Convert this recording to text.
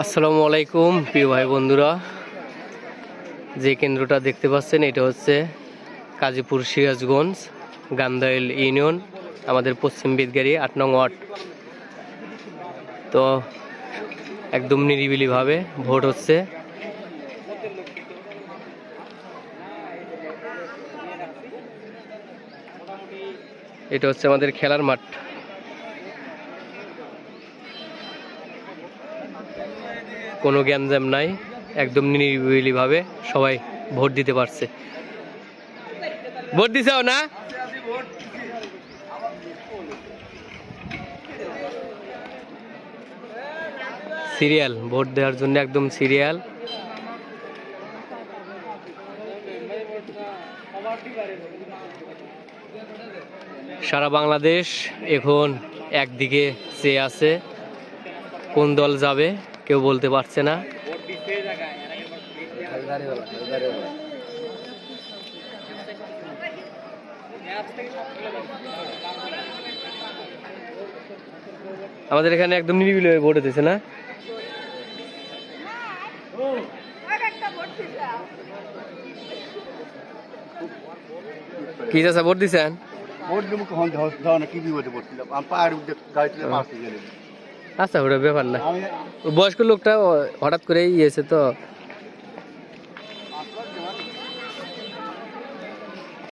আসসালামু আলাইকুম প্রিয় ভাই বন্ধুরা, যে কেন্দ্রটা দেখতে পাচ্ছেন এটা হচ্ছে কাজীপুর সিরাজগঞ্জ গান্দাইল ইউনিয়ন, আমাদের পশ্চিম বেদগাড়ি ৮ নং ওয়ার্ড। তো একদম নিরিবিলিভাবে ভোট হচ্ছে। এটা হচ্ছে আমাদের খেলার মাঠ। কোনো গ্যাঞ্জাম নাই, একদম নিরিবিলিভাবে সবাই ভোট দিতে পারছে। ভোট দিছাও না? সিরিয়াল ভোট দেওয়ার জন্য একদম সিরিয়াল। সারা বাংলাদেশ এখন একদিকে চেয়ে আছে, কোন দল যাবে কেউ বলতে পারছে না। আমাদের এখানে একদম নিরিবিলি ভোট হতেছে না। কি চাচা ভোট দিছেন? আচ্ছা, ওটা ব্যাপার না। বয়স্ক লোকটা হঠাৎ করে ইয়েছে তো